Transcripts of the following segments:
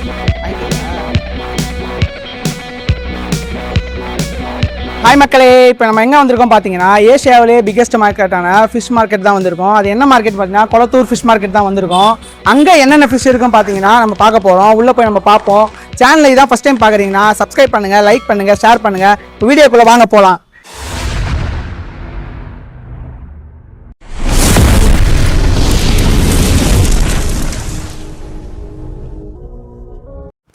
Hi மக்களே, இப்போ நம்ம எங்கே வந்திருக்கோம் பார்த்தீங்கன்னா ஏஷியாவிலே பிக்கெஸ்ட் மார்க்கெட்டான ஃபிஷ் மார்க்கெட் தான் வந்திருக்கோம். அது என்ன மார்க்கெட் பார்த்தீங்கன்னா கொளத்தூர் ஃபிஷ் மார்க்கெட் தான் வந்திருக்கோம். அங்கே என்னென்ன ஃபிஷ் இருக்குன்னு பார்த்தீங்கன்னா நம்ம பார்க்க போகிறோம். உள்ளே போய் நம்ம பார்ப்போம். சேனலில் இதான் ஃபஸ்ட் டைம் பார்க்குறீங்கன்னா சப்ஸ்கிரைப் பண்ணுங்கள், லைக் பண்ணுங்கள், ஷேர் பண்ணுங்கள். வீடியோக்குள்ளே வாங்க போகலாம்.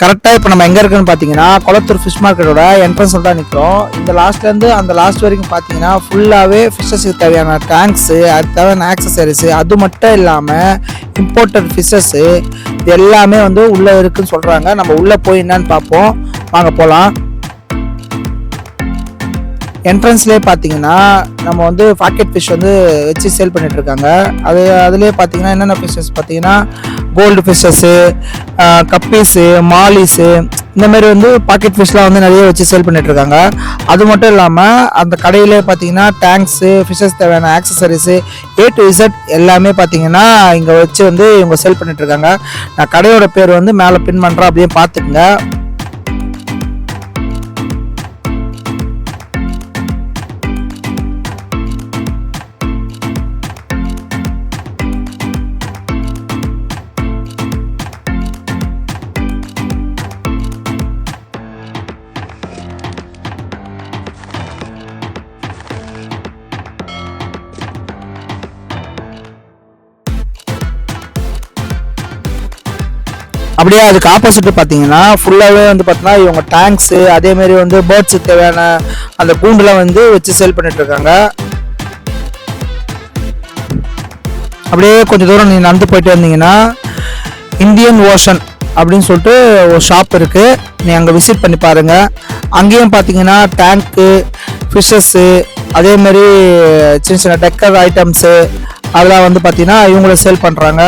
கரெக்டாக இப்போ நம்ம எங்கே இருக்குன்னு பார்த்தீங்கன்னா கொளத்தூர் ஃபிஷ் மார்க்கெட்டோட என்ட்ரன்ஸில் தான் நிற்கிறோம். இந்த லாஸ்ட்லேருந்து அந்த லாஸ்ட் வரைக்கும் பார்த்தீங்கன்னா ஃபுல்லாகவே ஃபிஷ்ஷஸுக்கு தேவையான டேங்க்ஸு, அது தேவையான ஆக்சசரிஸு, அது மட்டும் இல்லாமல் இம்போர்ட்டட் ஃபிஷ்ஷஸ்ஸு இது எல்லாமே வந்து உள்ளே இருக்குதுன்னு சொல்கிறாங்க. நம்ம உள்ளே போய் என்னன்னு பார்ப்போம், வாங்க போகலாம். என்ட்ரன்ஸ்லேயே பார்த்தீங்கன்னா நம்ம வந்து பாக்கெட் ஃபிஷ் வந்து வச்சு சேல் பண்ணிட்டு இருக்காங்க. அதுலேயே பார்த்தீங்கன்னா என்னென்ன ஃபிஷ்ஷஸ் பார்த்தீங்கன்னா கோல்டு ஃபிஷ்ஷஸ்ஸு, கப்பீஸு, மாலிஸு, இந்தமாரி வந்து பாக்கெட் ஃபிஷ்லாம் வந்து நிறைய வச்சு சேல் பண்ணிட்டு இருக்காங்க. அது மட்டும் இல்லாமல் அந்த கடையிலே பார்த்தீங்கன்னா டேங்க்ஸு, ஃபிஷ்ஷஸ் தேவையான ஆக்சசரிஸு A to Z எல்லாமே பார்த்தீங்கன்னா இங்கே வச்சு வந்து இவங்க சேல் பண்ணிட்டு இருக்காங்க. நான் கடையோட பேர் வந்து மேலே பின் பண்ணுறேன், அப்படியே பார்த்துக்குங்க. அப்படியே அதுக்கு ஆப்போசிட் பார்த்தீங்கன்னா ஃபுல்லாகவே வந்து பார்த்தீங்கன்னா இவங்க டேங்க்ஸு, அதேமாரி வந்து பேர்ட்ஸுக்கு தேவையான அந்த கூண்டுலாம் வந்து வச்சு சேல் பண்ணிட்டு இருக்காங்க. அப்படியே கொஞ்சம் தூரம் நீங்கள் நடந்து போயிட்டு வந்தீங்கன்னா இந்தியன் ஓஷன் அப்படின்னு சொல்லிட்டு ஒரு ஷாப் இருக்குது. நீங்கள் அங்கே விசிட் பண்ணி பாருங்கள். அங்கேயும் பார்த்தீங்கன்னா டேங்க்கு, ஃபிஷ்ஷஸ்ஸு, அதேமாரி சின்ன சின்ன டெக்கர் ஐட்டம்ஸு அதெல்லாம் வந்து பார்த்தீங்கன்னா இவங்கள சேல் பண்ணுறாங்க.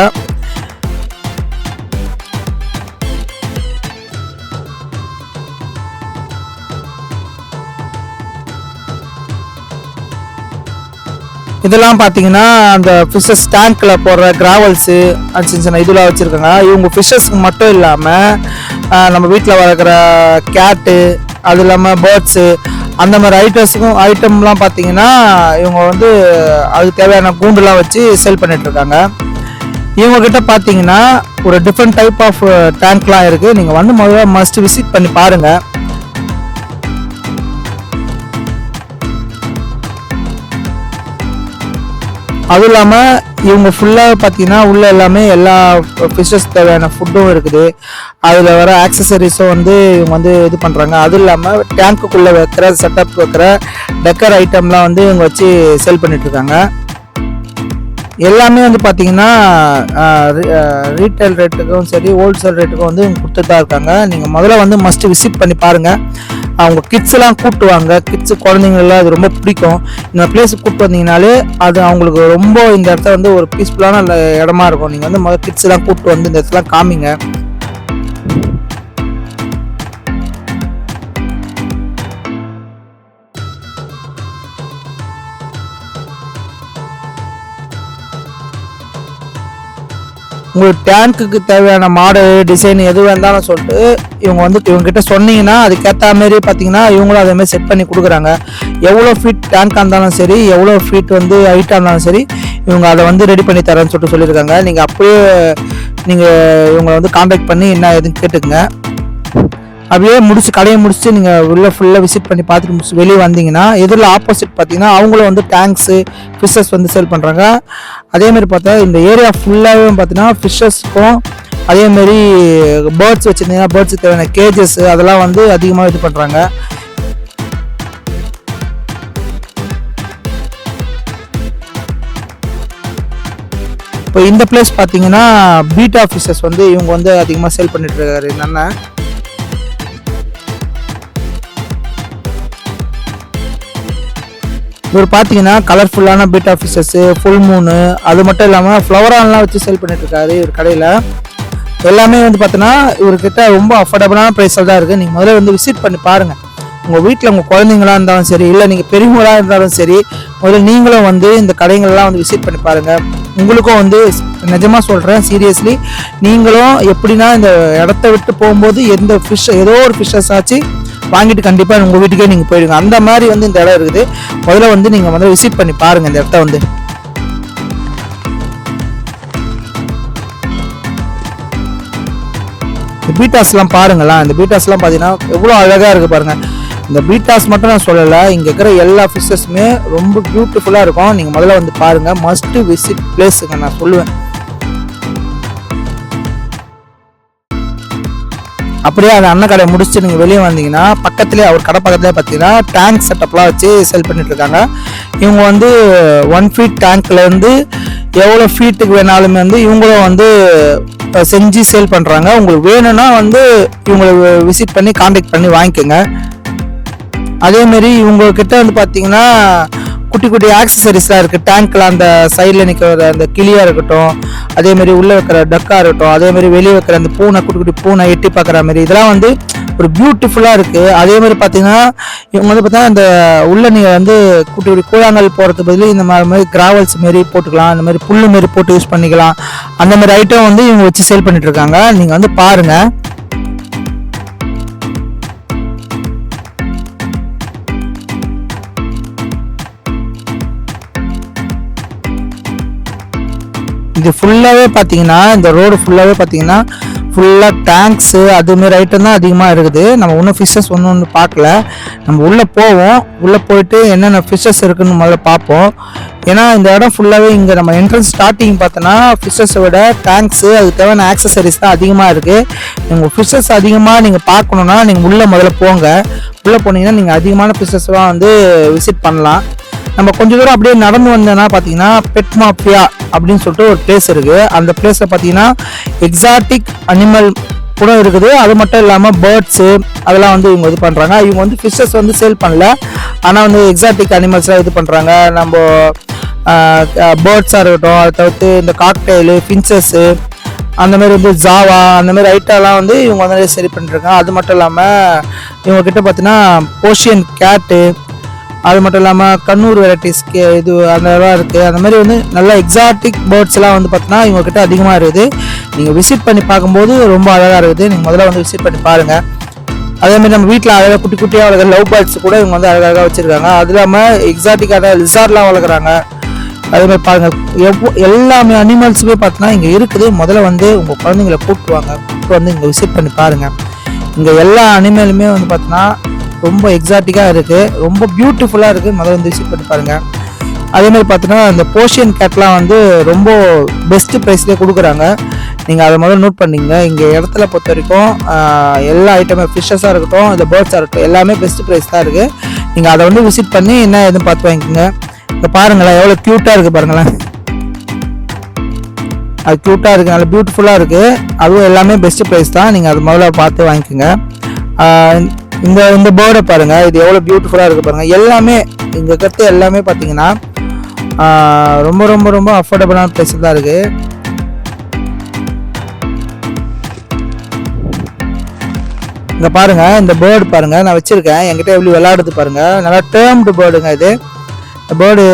இதெல்லாம் பார்த்தீங்கன்னா அந்த ஃபிஷ்ஷஸ் டேங்க்கில் போடுற கிராவல்ஸு, சின்ன சின்ன இதெல்லாம் வச்சுருக்காங்க. இவங்க ஃபிஷ்ஷஸ்க்கு மட்டும் இல்லாமல் நம்ம வீட்டில் வளர்க்குற கேட்டு, அது இல்லாமல் பேர்ட்ஸு, அந்த மாதிரி ஐட்டம்லாம் பார்த்தீங்கன்னா இவங்க வந்து அதுக்கு தேவையான கூண்டுலாம் வச்சு சேல் பண்ணிகிட்ருக்காங்க. இவங்கக்கிட்ட பார்த்தீங்கன்னா ஒரு டிஃப்ரெண்ட் டைப் ஆஃப் டேங்க்லாம் இருக்குது. நீங்கள் வந்து முதல்ல மஸ்ட் விசிட் பண்ணி பாருங்கள். அதுவும் இல்லாமல் இவங்க ஃபுல்லாக பார்த்தீங்கன்னா உள்ளே எல்லாமே எல்லா ஃபிஷ்ஷஸ் தேவையான ஃபுட்டும் இருக்குது. அதில் வர ஆக்சசரிஸும் வந்து இவங்க வந்து இது பண்ணுறாங்க. அதுவும் இல்லாமல் டேங்க்குள்ளே வைக்கிற செட்டப் வைக்கிற டெக்கர் ஐட்டம்லாம் வந்து இவங்க வச்சு சேல் பண்ணிகிட்ருக்காங்க. எல்லாமே வந்து பார்த்தீங்கன்னா ரீட்டைல் ரேட்டுக்கும் சரி, ஹோல்சேல் ரேட்டுக்கும் வந்து இவங்க கொடுத்துட்டு தான் இருக்காங்க. நீங்கள் முதல்ல வந்து மஸ்ட் விசிட் பண்ணி பாருங்கள். அவங்க கிட்ஸ்லாம் கூப்பிட்டுவாங்க. கிட்ஸு, குழந்தைங்களெல்லாம் அது ரொம்ப பிடிக்கும். இந்த பிளேஸுக்கு கூப்பிட்டு வந்தீங்கனாலே அது அவங்களுக்கு ரொம்ப இந்த இடத்த வந்து ஒரு பீஸ்ஃபுல்லான இடமா இருக்கும். நீங்கள் வந்து முதல்ல கிட்ஸ்லாம் கூப்பிட்டு வந்து இந்த இடத்துலாம் காமிங்க. உங்களுக்கு டேங்க்குக்கு தேவையான மாடல், டிசைன் எது வேண்டாலும் சொல்லிட்டு இவங்ககிட்ட சொன்னீங்கன்னா அதுக்கேற்ற மாரி பார்த்தீங்கன்னா இவங்களும் அதேமாதிரி செட் பண்ணி கொடுக்குறாங்க. எவ்வளோ ஃபீட் டேங்காக இருந்தாலும் சரி, எவ்வளோ ஃபீட் வந்து ஹைட்டாக இருந்தாலும் சரி, இவங்க அதை வந்து ரெடி பண்ணி தரேன்னு சொல்லியிருக்காங்க. நீங்கள் அப்படியே இவங்களை வந்து கான்டாக்ட் பண்ணி என்ன எதுன்னு கேட்டுக்குங்க. அப்படியே கடையை முடிச்சுட்டு நீங்கள் உள்ளே ஃபுல்லாக விசிட் பண்ணி பார்த்துட்டு முடிச்சு வெளியே வந்தீங்கன்னா எதிரில் ஆப்போசிட் பார்த்தீங்கன்னா அவங்களும் வந்து டேங்க்ஸு, ஃபிஷ்ஷஸ் வந்து சேல் பண்ணுறாங்க. அதேமாரி பார்த்தா இந்த ஏரியா ஃபுல்லாகவே பார்த்தீங்கன்னா ஃபிஷ்ஷஸ்க்கும் அதேமாரி பேர்ட்ஸ் வச்சுருந்தீங்கன்னா பேர்ட்ஸுக்கு தேவையான கேஜஸ் அதெல்லாம் வந்து அதிகமாக இது பண்ணுறாங்க. இப்போ இந்த பிளேஸ் பார்த்தீங்கன்னா பீட்டா ஃபிஷ்ஷஸ் வந்து இவங்க வந்து அதிகமாக சேல் பண்ணிட்டு இருக்காரு என்னென்ன. இவர் பார்த்தீங்கன்னா கலர்ஃபுல்லான பீட்டா ஃபிஷ்ஷஸ்ஸு, ஃபுல் மூனு, அது மட்டும் இல்லாமல் ஃப்ளவரான்லாம் வச்சு சேல் பண்ணிட்டுருக்காரு இவர் கடையில். எல்லாமே வந்து பார்த்தீங்கன்னா இவர்கிட்ட ரொம்ப அஃபோர்டபுளான ப்ரைஸில் தான் இருக்குது. நீங்கள் முதல்ல வந்து விசிட் பண்ணி பாருங்கள். உங்கள் வீட்டில் உங்கள் குழந்தைங்களா இருந்தாலும் சரி, இல்லை நீங்கள் பெரியவங்களாக இருந்தாலும் சரி, முதல்ல நீங்களும் வந்து இந்த கடைகள்லாம் வந்து விசிட் பண்ணி பாருங்கள். உங்களுக்கும் வந்து நிஜமாக சொல்கிறேன், சீரியஸ்லி நீங்களும் எப்படின்னா இந்த இடத்த விட்டு போகும்போது எந்த ஃபிஷ் ஏதோ ஒரு ஃபிஷ்ஷஸ் ஆச்சு வாங்கிட்டு கண்டிப்பாக உங்கள் வீட்டுக்கே நீங்கள் போயிடுங்க. அந்த மாதிரி வந்து இந்த இடம் இருக்குது. முதல்ல வந்து நீங்கள் வந்து விசிட் பண்ணி பாருங்கள் இந்த இடத்த வந்து. இந்த பீட்டாஸ்லாம் பாருங்களா, இந்த பீட்டாஸ்லாம் பார்த்தீங்கன்னா எவ்வளோ அழகாக இருக்குது பாருங்கள். இந்த பீட்டாஸ் மட்டும் நான் சொல்லலை, இங்கே இருக்கிற எல்லா ஃபிஷ்ஷஸுமே ரொம்ப பியூட்டிஃபுல்லாக இருக்கும். நீங்கள் முதல்ல வந்து பாருங்கள், மஸ்ட் விசிட் பிளேஸுங்க நான் சொல்லுவேன். அப்படியே அந்த அண்ணன் கடை முடிச்சுட்டு நீங்கள் வெளியே வந்தீங்கன்னா பக்கத்துலேயே அவர் கடை பக்கத்துலேயே பார்த்தீங்கன்னா டேங்க் செட்டப்லாம் வச்சு செல் பண்ணிட்டு இருக்காங்க. இவங்க வந்து 1 feet டேங்க்லேருந்து எவ்வளோ ஃபீட்டுக்கு வேணாலுமே வந்து இவங்களும் வந்து செஞ்சு சேல் பண்ணுறாங்க. உங்களுக்கு வேணும்னா வந்து இவங்களை விசிட் பண்ணி காண்டாக்ட் பண்ணி வாங்கிக்கோங்க. அதேமாரி இவங்கக்கிட்ட வந்து பார்த்தீங்கன்னா குட்டி குட்டி ஆக்சசரிஸ்லாம் இருக்குது. டேங்க்கில் அந்த சைடில் நிற்கிற அந்த கிளியாக இருக்கட்டும், அதேமாரி உள்ளே வைக்கிற டக்காக இருக்கட்டும், அதேமாரி வெளியே வைக்கிற அந்த பூனை, குட்டி குட்டி பூனை எட்டி பார்க்குற மாதிரி இதெல்லாம் வந்து ஒரு பியூட்டிஃபுல்லாக இருக்குது. அதேமாதிரி பார்த்தீங்கன்னா இவங்க வந்து பார்த்தீங்கன்னா இந்த உள்ள நீங்கள் வந்து குட்டி குட்டி கூழாங்கல் போகிறதுக்கு பதில் இந்த மாதிரி கிராவல்ஸ் மாரி போட்டுக்கலாம், அந்த மாதிரி புல்லு மாரி போட்டு யூஸ் பண்ணிக்கலாம். அந்த மாதிரி ஐட்டம் வந்து இவங்க வச்சு சேல் பண்ணிட்டு இருக்காங்க. நீங்கள் வந்து பாருங்கள். இது ஃபுல்லாகவே பார்த்தீங்கன்னா இந்த ரோடு ஃபுல்லாகவே பார்த்தீங்கன்னா ஃபுல்லாக டேங்க்ஸு அதுமாரி ஐட்டம் தான் அதிகமாக இருக்குது. நம்ம இன்னும் ஃபிஷ்ஷஸ் ஒன்று பார்க்கல. நம்ம உள்ளே போவோம், உள்ளே போயிட்டு என்னென்ன ஃபிஷ்ஷஸ் இருக்குதுன்னு முதல்ல பார்ப்போம். ஏன்னா இந்த இடம் ஃபுல்லாகவே இங்கே நம்ம என்ட்ரன்ஸ் ஸ்டார்டிங் பார்த்தோன்னா ஃபிஷ்ஷஸை விட டேங்க்ஸு அதுக்கு தேவையான ஆக்சசரிஸ் தான் அதிகமாக இருக்குது. உங்கள் ஃபிஷ்ஷஸ் அதிகமாக நீங்கள் பார்க்கணுன்னா நீங்கள் உள்ளே முதல்ல போங்க. உள்ளே போனீங்கன்னா நீங்கள் அதிகமான ஃபிஷ்ஷஸ்லாம் வந்து விசிட் பண்ணலாம். நம்ம கொஞ்சம் தூரம் அப்படியே நடந்து வந்தோன்னா பார்த்தீங்கன்னா பெட் மாஃபியா அப்படின்னு சொல்லிட்டு ஒரு பிளேஸ் இருக்குது. அந்த பிளேஸில் பார்த்தீங்கன்னா எக்ஸாட்டிக் அனிமல் கூட இருக்குது. அது மட்டும் இல்லாமல் பேர்ட்ஸு அதெல்லாம் வந்து இவங்க இது பண்ணுறாங்க. இவங்க வந்து ஃபிஷ்ஷஸ் வந்து சேல் பண்ணல, ஆனால் வந்து எக்ஸாட்டிக் அனிமல்ஸ்லாம் இது பண்ணுறாங்க. நம்ம பேர்ட்ஸாக இருக்கட்டும், அதை தவிர்த்து இந்த காக்டெயிலு, ஃபின்சஸ்ஸு, அந்த மாதிரி வந்து ஜாவா அந்த மாதிரி ஐட்டம்லாம் வந்து இவங்க வந்து சரி பண்ணிருக்காங்க. அது மட்டும் இல்லாமல் இவங்கக்கிட்ட பார்த்தீங்கன்னா போர்ஷியன் கேட்டு, அது மட்டும் இல்லாமல் கண்ணூர் வெரைட்டிஸ்க்கு இது அதெல்லாம் இருக்குது. அந்த மாதிரி வந்து நல்ல எக்ஸாட்டிக் பேர்ட்ஸ்லாம் வந்து பார்த்தீங்கன்னா இவங்கக்கிட்ட அதிகமாக இருக்குது. நீங்கள் விசிட் பண்ணி பார்க்கும்போது ரொம்ப அழகாக இருக்குது. நீங்கள் முதல்ல வந்து விசிட் பண்ணி பாருங்கள். அதேமாதிரி நம்ம வீட்டில் அழகாக குட்டி குட்டியாக வளர்க்குற லவ் பேர்ட்ஸ் கூட இவங்க வந்து அழகாக வச்சுருக்காங்க. அது இல்லாமல் எக்ஸாட்டிக்கான லிசார்ட்லாம் வளர்க்குறாங்க. அதேமாதிரி பாருங்கள், எல்லாமே அனிமல்ஸுமே பார்த்தீங்கன்னா இங்கே இருக்குது. முதல்ல வந்து உங்கள் குழந்தைங்களை கூப்பிட்டு வந்து இங்கே விசிட் பண்ணி பாருங்கள். இங்கே எல்லா அனிமலுமே வந்து பார்த்தீங்கன்னா ரொம்ப எக்ஸாட்டிக்காக இருக்குது, ரொம்ப பியூட்டிஃபுல்லாக இருக்குது. முதல்ல வந்து விசிட் பண்ணி பாருங்கள். அதேமாதிரி பார்த்தீங்கன்னா இந்த போர்ஷியன் கேட்லாம் வந்து ரொம்ப பெஸ்ட்டு ப்ரைஸ்லேயே கொடுக்குறாங்க. நீங்கள் அதை முதல்ல நோட் பண்ணிங்க. இங்கே இடத்துல பொறுத்த வரைக்கும் எல்லா ஐட்டமே ஃபிஷ்ஷஸாக இருக்கட்டும், இந்த பேர்ட்ஸாக இருக்கட்டும், எல்லாமே பெஸ்ட்டு ப்ரைஸ் தான் இருக்குது. நீங்கள் அதை வந்து விசிட் பண்ணி என்ன எதுவும் பார்த்து வாங்கிக்கோங்க. இப்போ பாருங்களேன் எவ்வளோ க்யூட்டாக இருக்குது பாருங்களேன். அது க்யூட்டாக இருக்குது, நல்லா பியூட்டிஃபுல்லாக இருக்குது. அதுவும் எல்லாமே பெஸ்ட்டு ப்ரைஸ் தான். நீங்கள் அது முதல்ல பார்த்து வாங்கிக்கோங்க. இந்த பேர்டை பாருங்கள், இது எவ்வளோ பியூட்டிஃபுல்லாக இருக்குது பாருங்கள். எல்லாமே இங்கே இருக்கிறது எல்லாமே பார்த்தீங்கன்னா ரொம்ப ரொம்ப ரொம்ப அஃபோர்டபுளான ப்ரைஸ் தான் இருக்குது. இங்கே பாருங்கள், இந்த பேர்டு பாருங்கள் நான் வச்சுருக்கேன். என்கிட்ட எப்படி விளையாடுது பாருங்கள். நல்லா டேர்ம்டு பேர்டுங்க இது. பேர்டு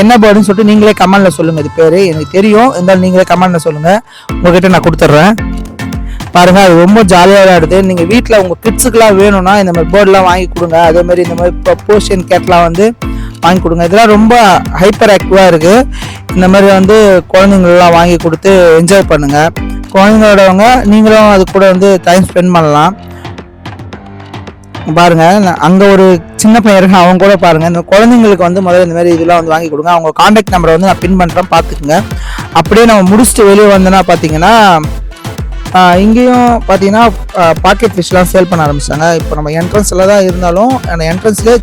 என்ன பேர்டுன்னு சொல்லிட்டு நீங்களே கமெண்டில் சொல்லுங்கள். இது பேர் எனக்கு தெரியும், இருந்தாலும் நீங்களே கமெண்டில் சொல்லுங்கள். உங்கள்கிட்ட நான் கொடுத்துட்றேன். பாருங்கள், அது ரொம்ப ஜாலியாக விளையாடுது. நீங்கள் வீட்டில் உங்கள் கிட்ஸுக்கெலாம் வேணும்னா இந்த மாதிரி பேர்டெலாம் வாங்கி கொடுங்க. அதேமாதிரி இந்த மாதிரி போர்ஷியன் கேட்லாம் வந்து வாங்கி கொடுங்க. இதெல்லாம் ரொம்ப ஹைப்பர் ஆக்டிவாக இருக்குது. இந்த மாதிரி வந்து குழந்தைங்களெலாம் வாங்கி கொடுத்து என்ஜாய் பண்ணுங்கள். குழந்தைங்களோடவங்க நீங்களும் அது கூட வந்து டைம் ஸ்பெண்ட் பண்ணலாம். பாருங்கள், அங்கே ஒரு சின்ன பையன் இருக்கு, அவங்க கூட பாருங்கள். இந்த குழந்தைங்களுக்கு வந்து முதல்ல இந்த மாதிரி இதெல்லாம் வந்து வாங்கி கொடுங்க. அவங்க கான்டாக்ட் நம்பரை வந்து நான் பின் பண்ணுறேன், பார்த்துக்குங்க. அப்படியே நம்ம முடிச்சுட்டு வெளியே வந்தோன்னா பார்த்தீங்கன்னா இங்கேயும் பார்த்தீங்கன்னா பாக்கெட் ஃபிஷ்லாம் சேல் பண்ண ஆரம்பிச்சாங்க. இப்போ நம்ம என்ட்ரன்ஸில் தான் இருந்தாலும் அந்த என்ட்ரன்ஸ்லேயே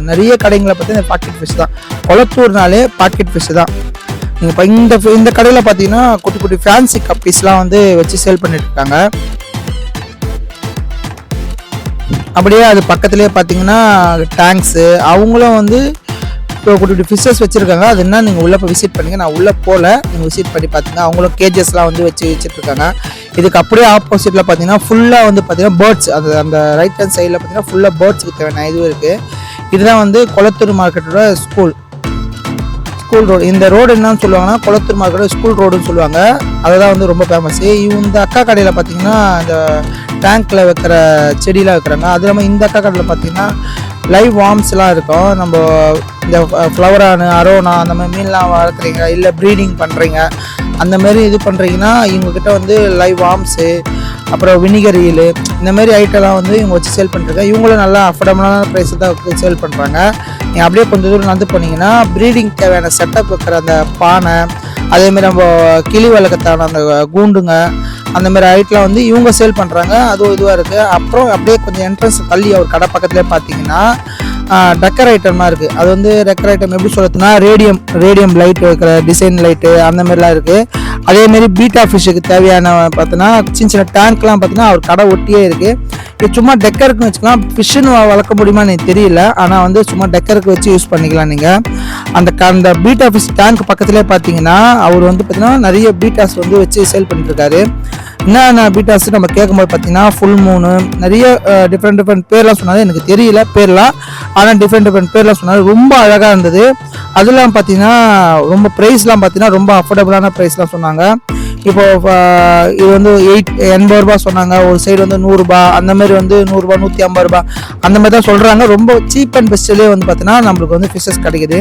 நிறைய கடைங்களை பார்த்தீங்கன்னா பாக்கெட் ஃபிஷ் தான். கொளத்தூர்னாலே பாக்கெட் ஃபிஷ் தான். நீங்கள் இப்போ இந்த கடையில் பார்த்தீங்கன்னா குட்டி குட்டி ஃபேன்சி கப்பீஸ்லாம் வந்து வச்சு சேல் பண்ணிட்டு இருக்காங்க. அப்படியே அது பக்கத்துலேயே பார்த்தீங்கன்னா டேங்க்ஸு, அவங்களும் வந்து இப்போ குட்டி குட்டி ஃபிஷ்ஷஸ் வச்சுருக்காங்க. அது என்ன நீங்கள் உள்ளே போய் விசிட் பண்ணுங்கள். நான் உள்ளே போகல, நீங்கள் விசிட் பண்ணி பார்த்துங்க. அவங்களும் கேஜஸ்லாம் வந்து வச்சுட்ருக்காங்க. இதுக்கு அப்படியே ஆப்போசிட்டில் பார்த்தீங்கன்னா ஃபுல்லாக வந்து பார்த்தீங்கன்னா பேர்ட்ஸ், அது அந்த ரைட் ஹேண்ட் சைடில் பார்த்தீங்கன்னா ஃபுல்லாக பேர்ட்ஸுக்கு தேவையான இதுவும் இருக்குது. இதுதான் வந்து கொளத்தூர் மார்க்கெட்டோட ஸ்கூல் ரோடு. இந்த ரோடு என்னன்னு சொல்லுவாங்கன்னா கொளத்தூர் மார்க்கெட் ஸ்கூல் ரோடுன்னு சொல்லுவாங்க. அதுதான் வந்து ரொம்ப ஃபேமஸ்ஸு. இந்த அக்கா கடையில் பார்த்தீங்கன்னா இந்த டேங்க்கில் வைக்கிற செடியெலாம் வைக்கிறாங்க. அது இல்லாமல் இந்த அக்கா கடையில் பார்த்தீங்கன்னா லைவ் வார்ம்ஸ்லாம் இருக்கும். நம்ம இந்த ஃப்ளவரானு அரோனா அந்த மாதிரி மீன்லாம் வளர்க்குறீங்க, இல்லை ப்ரீடிங் பண்ணுறீங்க, அந்த மாதிரி இது பண்ணுறீங்கன்னா இவங்கக்கிட்ட வந்து லைவ் வார்ம்ஸு, அப்புறம் வினிகர் ஈலு, இந்தமாரி ஐட்டம்லாம் வந்து இவங்க வச்சு சேல் பண்ணிருக்காங்க. இவங்களும் நல்லா அஃபோர்டபுளான ப்ரைஸை தான் சேல் பண்ணுறாங்க. நீங்கள் அப்படியே கொஞ்சம் தூரம் நடந்து போனீங்கன்னா ப்ரீடிங் தேவையான செட்டப் வைக்கிற அந்த பானை, அதேமாரி நம்ம கிளி வளர்க்கத்தான அந்த கூண்டுங்க, அந்தமாரி ஐட்டம்லாம் வந்து இவங்க சேல் பண்ணுறாங்க. அதுவும் இதுவாக இருக்குது. அப்புறம் அப்படியே கொஞ்சம் என்ட்ரன்ஸ் தள்ளி அவர் கடை பக்கத்துலேயே பார்த்தீங்கன்னா டெக்கர் ஐட்டம்லாம் இருக்குது. அது வந்து டெக்கர் ஐட்டம் எப்படி சொல்லுறதுன்னா ரேடியம் லைட் வைக்கிற டிசைன் லைட்டு அந்த மாதிரிலாம் இருக்குது. அதேமாரி பீட்டா ஃபிஷ்ஷுக்கு தேவையான பார்த்தோன்னா சின்ன டேங்க்லாம் பார்த்தீங்கன்னா அவர் கடை ஒட்டியே இருக்குது. இது சும்மா டெக்கருக்குன்னு வச்சுக்கலாம், ஃபிஷ்ஷுன்னு வளர்க்க முடியுமா எனக்கு தெரியல, ஆனால் வந்து சும்மா டெக்கருக்கு வச்சு யூஸ் பண்ணிக்கலாம் நீங்கள். அந்த பீட்டா ஃபிஷ் டேங்க் பக்கத்துலேயே பார்த்தீங்கன்னா அவர் வந்து பார்த்தீங்கன்னா நிறைய பீட்டாஸ் வந்து வச்சு சேல் பண்ணிட்டுருக்காரு. என்னென்ன பீட்டாஸ் நம்ம கேட்கும்போது பார்த்தீங்கன்னா ஃபுல் மூணு நிறைய டிஃப்ரெண்ட் பேர்லாம் சொன்னார். எனக்கு தெரியல பேர்லாம், ஆனால் டிஃப்ரெண்ட் பேர்லாம் சொன்னார். ரொம்ப அழகாக இருந்தது. அதெல்லாம் பார்த்தீங்கன்னா ரொம்ப ப்ரைஸ்லாம் பார்த்தீங்கன்னா ரொம்ப அஃபோர்டபுளான ப்ரைஸ்லாம் சொன்னாங்க. இப்போ இது வந்து 80 ரூபா சொன்னாங்க, ஒரு சைடு வந்து 100 ரூபா, அந்த மாதிரி வந்து 100 ரூபா 150 ரூபா அந்த மாதிரி தான் சொல்கிறாங்க. ரொம்ப சீப் அண்ட் பெஸ்ட்லேயே வந்து பார்த்தீங்கன்னா நம்மளுக்கு வந்து ஃபிஷ்ஷஸ் கிடைக்குது.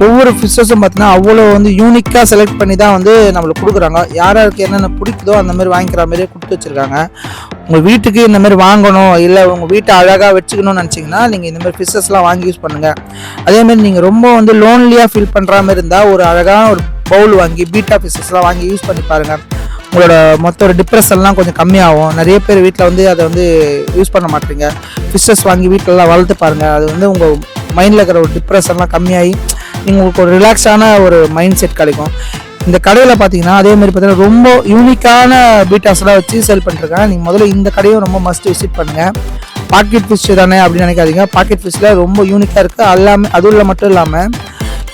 ஒவ்வொரு ஃபிஷ்ஷஸும் பார்த்தீங்கன்னா அவ்வளோ வந்து யூனிக்காக செலக்ட் பண்ணி தான் வந்து நம்மளுக்கு கொடுக்குறாங்க. யாருக்கு என்னென்ன பிடிக்குதோ அந்த மாதிரி வாங்கிக்கிற மாதிரியே கொடுத்து வச்சுருக்காங்க. உங்கள் வீட்டுக்கு இந்த மாதிரி வாங்கணும், இல்லை உங்கள் வீட்டை அழகாக வச்சுக்கணும்னு நினச்சிங்கன்னா நீங்கள் இந்த மாதிரி ஃபிஷ்ஷஸ்லாம் வாங்கி யூஸ் பண்ணுங்கள். அதேமாதிரி நீங்கள் ரொம்ப வந்து லோன்லியாக ஃபீல் பண்ணுற மாதிரி இருந்தால் ஒரு அழகான ஒரு பவுல் வாங்கி பீட்டா ஃபிஷ்ஷஸ்லாம் வாங்கி யூஸ் பண்ணி பாருங்கள். உங்களோட மொத்த ஒரு டிப்ரெஷன்லாம் கொஞ்சம் கம்மியாகும். நிறைய பேர் வீட்டில் வந்து அதை வந்து யூஸ் பண்ண மாட்டீங்க. ஃபிஷ்ஷஸ் வாங்கி வீட்டிலலாம் வளர்த்து பாருங்கள். அது வந்து உங்கள் மைண்டில் இருக்கிற ஒரு டிப்ரெஷன்லாம் கம்மியாகி உங்களுக்கு ஒரு ரிலாக்ஸான ஒரு மைண்ட் செட் கிடைக்கும். இந்த கடையில் பார்த்தீங்கன்னா அதேமாதிரி பார்த்தீங்கன்னா ரொம்ப யூனிக்கான பீட்டாஸ்லாம் வச்சு சேல் பண்ணிருக்காங்க. நீங்கள் முதல்ல இந்த கடையும் ரொம்ப மஸ்ட் விசிட் பண்ணுங்கள். பாக்கெட் ஃபிஷ் தானே அப்படின்னு நினைக்காதீங்க. பாக்கெட் ஃபிஷ்ஷில் ரொம்ப யூனிக்காக இருக்குது. அதுவும் மட்டும் இல்லாமல்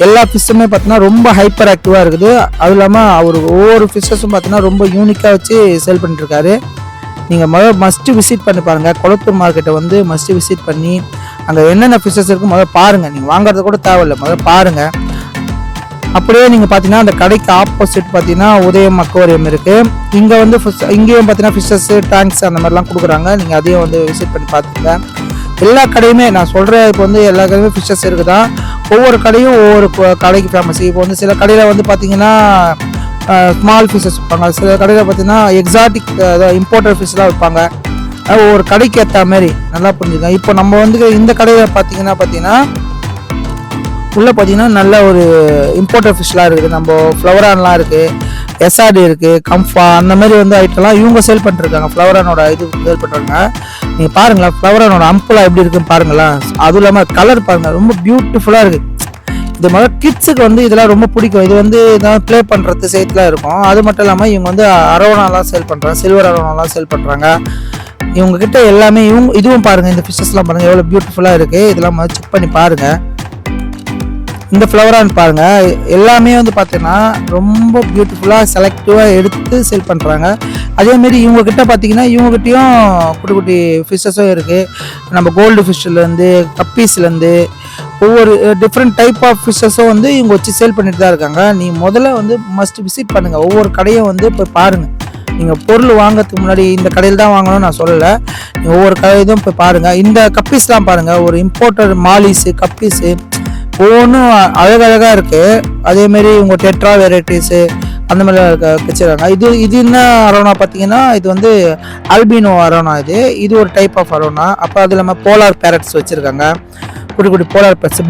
எல்லா ஃபிஷ்ஷுமே பார்த்தீங்கன்னா ரொம்ப ஹைப்பர் ஆக்டிவாக இருக்குது. அதுவும் இல்லாமல் அவர் ஒவ்வொரு ஃபிஷ்ஷஸும் பார்த்தீங்கன்னா ரொம்ப யூனிக்காக வச்சு சேல் பண்ணிட்டுருக்காரு. நீங்கள் மஸ்ட்டு விசிட் பண்ணி பாருங்கள். கொளத்தூர் மார்க்கெட்டை வந்து மஸ்ட்டு விசிட் பண்ணி அங்கே என்னென்ன ஃபிஷ்ஷஸ் இருக்குது பாருங்கள். நீங்கள் வாங்குறது கூட தேவையில்லை, பாருங்கள். அப்படியே நீங்கள் பார்த்தீங்கன்னா அந்த கடைக்கு ஆப்போசிட் பார்த்தீங்கன்னா உதயம் அக்வாரியம் இருக்குது. இங்கே வந்து இங்கேயும் பார்த்தீங்கன்னா ஃபிஷ்ஷஸ்ஸு டேங்க்ஸ் அந்த மாதிரிலாம் கொடுக்குறாங்க. நீங்கள் அதையும் வந்து விசிட் பண்ணி பார்த்துங்க. எல்லா கடையுமே நான் சொல்கிறேன், இப்போ வந்து எல்லா கடையுமே ஃபிஷ்ஷஸ் இருக்குதா. ஒவ்வொரு கடையும் ஒவ்வொரு கடைக்கு ஃபேமஸ். இப்போ வந்து சில கடையில் வந்து பார்த்தீங்கன்னா ஸ்மால் ஃபிஷ்ஷஸ் வைப்பாங்க, சில கடையில் பார்த்தீங்கன்னா எக்ஸாட்டிக் இம்போர்ட்டட் ஃபிஷ்லாம் வைப்பாங்க. ஒவ்வொரு கடைக்கு ஏற்ற மாதிரி நல்லா புரிஞ்சுங்க. இப்போ நம்ம வந்து இந்த கடையில் பார்த்தீங்கன்னா உள்ளே பார்த்தீங்கன்னா நல்ல ஒரு இம்போர்ட்டட் ஃபிஷ்லாம் இருக்குது. நம்ம ஃப்ளவரான்லாம் இருக்குது, எஸ்ஆர்டி இருக்குது, கம்ஃபா அந்த மாதிரி வந்து ஐட்டம்லாம் இவங்க சேல் பண்ணிருக்காங்க. ஃப்ளவரானோட இது சேல் பண்ணுறாங்க. நீங்கள் பாருங்களேன் ஃப்ளவரானோட அம்புலாம் எப்படி இருக்குன்னு பாருங்களேன். அதுவும் இல்லாமல் கலர் பாருங்கள், ரொம்ப பியூட்டிஃபுல்லாக இருக்குது. இது மாதிரி கிட்ஸுக்கு வந்து இதெல்லாம் ரொம்ப பிடிக்கும். இது வந்து இதெல்லாம் ப்ளே பண்ணுறது சேர்த்துலாம் இருக்கும். அது மட்டும் இல்லாமல் இவங்க வந்து அரோனாலாம் சேல் பண்ணுறாங்க, சில்வர் அரோனாலாம் சேல் பண்ணுறாங்க. இவங்ககிட்ட எல்லாமே இதுவும் பாருங்கள், இந்த ஃபிஷ்ஷஸ்லாம் பாருங்கள் எவ்வளோ பியூட்டிஃபுல்லாக இருக்குது. இதெல்லாம் செக் பண்ணி பாருங்கள். இந்த ஃப்ளவரான் பாருங்கள், எல்லாமே வந்து பார்த்தீங்கன்னா ரொம்ப பியூட்டிஃபுல்லாக செலக்டிவாக எடுத்து சேல் பண்ணுறாங்க. அதேமாரி இவங்ககிட்ட பார்த்தீங்கன்னா இவங்ககிட்டையும் குட்டி குட்டி ஃபிஷ்ஷஸும் இருக்குது. நம்ம கோல்டு ஃபிஷ்லேருந்து கப்பீஸ்லேருந்து ஒவ்வொரு டிஃப்ரெண்ட் டைப் ஆஃப் ஃபிஷ்ஷஸும் வந்து இவங்க வச்சு சேல் பண்ணிட்டு தான் இருக்காங்க. நீங்கள் முதல்ல வந்து மஸ்ட் விசிட் பண்ணுங்கள். ஒவ்வொரு கடையும் வந்து போய் பாருங்கள். நீங்கள் பொருள் வாங்கிறதுக்கு முன்னாடி இந்த கடையில் தான் வாங்கணும்னு நான் சொல்லலை. நீங்கள் ஒவ்வொரு கடையிலும் போய் பாருங்கள். இந்த கப்பீஸ்லாம் பாருங்கள், ஒரு இம்போர்ட்டட் மாலிஸு கப்பீஸு ஒவ்வொன்றும் அழகழகாக இருக்குது. அதேமாரி உங்கள் டெட்ரா வெரைட்டிஸு அந்த மாதிரிலாம் வச்சுருக்காங்க. இது என்ன அரோனா பார்த்தீங்கன்னா இது வந்து அல்பினோ அரோனா. இது ஒரு டைப் ஆஃப் அரோனா. அப்போ அது இல்லாமல் போலார் பேரட்ஸ் வச்சுருக்காங்க. குட்டி குட்டி போலார் பேரட்ஸ்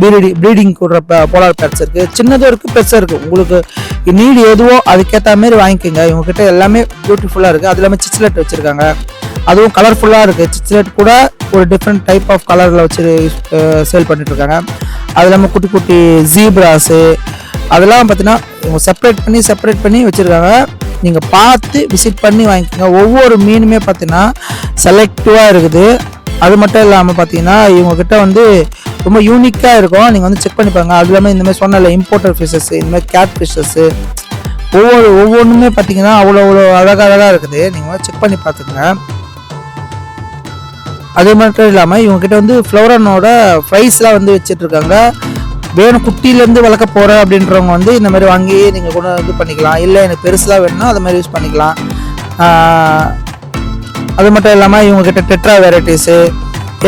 ப்ரீடிங் கொடுற போலார் பேரட்ஸ் இருக்குது. சின்னதும் இருக்குது, பெருசாக இருக்குது. உங்களுக்கு நீடு எதுவோ அதுக்கேற்ற மாதிரி வாங்கிக்கோங்க. இவங்ககிட்ட எல்லாமே பியூட்டிஃபுல்லாக இருக்குது. அது இல்லாமல் சிச்லெட் வச்சுருக்காங்க, அதுவும் கலர்ஃபுல்லாக இருக்குது. சிச்லெட் கூட ஒரு டிஃப்ரெண்ட் டைப் ஆஃப் கலரில் வச்சு சேல் பண்ணிட்டுருக்காங்க. அது இல்லாமல் குட்டி குட்டி ஜீப்ராஸு அதெல்லாம் பார்த்தீங்கன்னா இவங்க செப்பரேட் பண்ணி வச்சுருக்காங்க. நீங்கள் பார்த்து விசிட் பண்ணி வாங்கிக்கோங்க. ஒவ்வொரு மீனுமே பார்த்தீங்கன்னா செலக்டிவாக இருக்குது. அது மட்டும் இல்லாமல் பார்த்தீங்கன்னா இவங்ககிட்ட வந்து ரொம்ப யூனிக்காக இருக்கும். நீங்கள் வந்து செக் பண்ணி பாருங்கள். அது இல்லாமல் இந்தமாதிரி சொன்னல இம்போர்ட்டட் ஃபிஷ்ஷஸ்ஸு, இந்தமாதிரி கேட் ஃபிஷ்ஷஸ்ஸு ஒவ்வொன்றுமே பார்த்தீங்கன்னா அவ்வளோ அழகாக இருக்குது. நீங்கள் செக் பண்ணி பார்த்துக்கங்க. அது மட்டும் இல்லாமல் இவங்ககிட்ட வந்து ஃப்ளோரானோட ஃப்ரைஸ்லாம் வந்து வச்சிட்ருக்காங்க. வேணும் குட்டியிலேருந்து வளர்க்க போகிறேன் அப்படின்றவங்க வந்து இந்த மாதிரி வாங்கி நீங்கள் கூட இது பண்ணிக்கலாம். இல்லை எனக்கு பெருசுலாம் வேணும்னா அது மாதிரி யூஸ் பண்ணிக்கலாம். அது மட்டும் இல்லாமல் இவங்ககிட்ட டெட்ரா வெரைட்டிஸு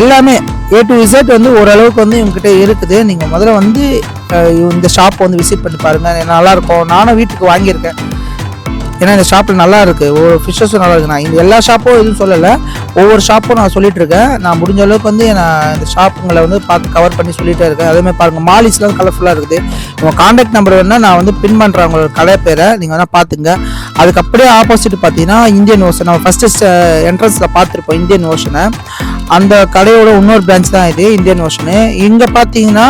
எல்லாமே A to Z வந்து ஓரளவுக்கு வந்து இவங்ககிட்ட இருக்குது. நீங்கள் முதல்ல வந்து இந்த ஷாப் வந்து விசிட் பண்ணி பாருங்கள். நல்லாயிருக்கும். நானும் வீட்டுக்கு வாங்கியிருக்கேன். ஏன்னா இந்த ஷாப்பில் நல்லா இருக்குது. ஒவ்வொரு ஃபிஷ்ஷஸும் நல்லா இருக்குது. நான் இந்த எல்லா ஷாப்பும் எதுவும் சொல்லலை, ஒவ்வொரு ஷாப்பும் நான் சொல்லிட்டு இருக்கேன். நான் முடிஞ்ச அளவுக்கு வந்து நான் இந்த ஷாப்புங்களை வந்து பார்த்து கவர் பண்ணி சொல்லிகிட்டே இருக்கேன். அதேமாதிரி பாருங்கள், மாலிஸ்லாம் கலர்ஃபுல்லாக இருக்குது. உங்கள் கான்டாக்ட் நம்பர் வேணால் நான் வந்து பின் பண்ணுறேன் உங்களோட கடை பேரை, நீங்கள் வேணால் பார்த்துங்க. அதுக்கு அப்படியே ஆப்போசிட் பார்த்தீங்கன்னா இந்தியன் ஓஷன். நம்ம ஃபஸ்ட்டு என்ட்ரன்ஸில் பார்த்துருப்போம் இந்தியன் ஓஷனை. அந்த கடையோட இன்னொரு பிரான்ச் தான் இது இந்தியன் ஓஷனு. இங்கே பார்த்தீங்கன்னா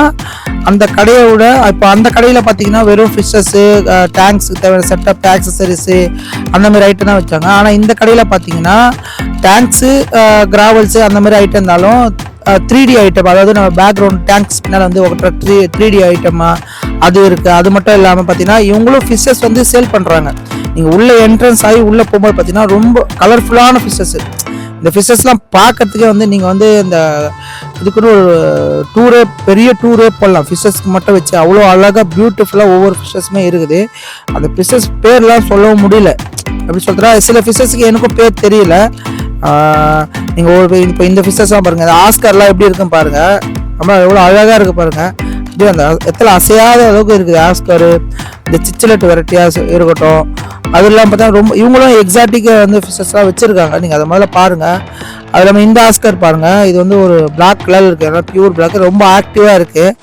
அந்த கடையோட இப்போ அந்த கடையில் பார்த்தீங்கன்னா வெறும் ஃபிஷ்ஷஸ்ஸு, டேங்க்ஸுக்கு தேவையான செட்டப், ஆக்சசரிஸு அந்த மாதிரி ஐட்டம் தான் வச்சாங்க. ஆனால் இந்த கடையில் பார்த்தீங்கன்னா டேங்க்ஸு, கிராவல்ஸு அந்த மாதிரி ஐட்டம் இருந்தாலும் 3D ஐட்டம், அதாவது நம்ம பேக்ரவுண்ட் டேங்க்ஸ் பின்னால் வந்து ஒட்டுற 3D ஐட்டமாக அது இருக்குது. அது மட்டும் இல்லாமல் பார்த்தீங்கன்னா இவங்களும் ஃபிஷ்ஷஸ் வந்து சேல் பண்ணுறாங்க. நீங்கள் உள்ளே என்ட்ரன்ஸ் ஆகி உள்ளே போகும்போது பார்த்தீங்கன்னா ரொம்ப கலர்ஃபுல்லான ஃபிஷ்ஷஸ்ஸு. இந்த ஃபிஷ்ஷஸ்லாம் பார்க்கறதுக்கே வந்து நீங்கள் வந்து இந்த இதுக்குன்னு ஒரு பெரிய டூரே போடலாம். ஃபிஷ்ஷஸ்க்கு மட்டும் வச்சு அவ்வளோ அழகாக பியூட்டிஃபுல்லாக ஒவ்வொரு ஃபிஷ்ஷஸுமே இருக்குது. அந்த ஃபிஷ்ஷஸ் பேர்லாம் சொல்லவும் முடியல. எப்படி சொல்கிறா, சில ஃபிஷ்ஷஸ்க்கு எனக்கும் பேர் தெரியல. நீங்கள் இப்போ இந்த ஃபிஷ்ஷஸ்லாம் பாருங்கள், இந்த ஆஸ்கர்லாம் எப்படி இருக்குன்னு பாருங்கள். ரொம்ப எவ்வளோ அழகாக இருக்குது பாருங்கள். இப்படி அந்த எத்தனை அசையாத அளவுக்கு இருக்குது ஆஸ்கரு. இந்த சிச்சலட் வெரைட்டியாக இருக்கட்டும், அது இல்லாமல் பார்த்தா ரொம்ப இவங்களும் எக்ஸாட்டிக்காக வந்து ஃபிஷ்ஷஸ்லாம் வச்சுருக்காங்க. நீங்கள் அதை முதல்ல பாருங்கள். அது இல்லாமல் இந்த ஆஸ்கர் பாருங்கள், இது வந்து ஒரு பிளாக் கலர் இருக்குது, ஏன்னா பியூர் பிளாக், ரொம்ப ஆக்டிவாக இருக்குது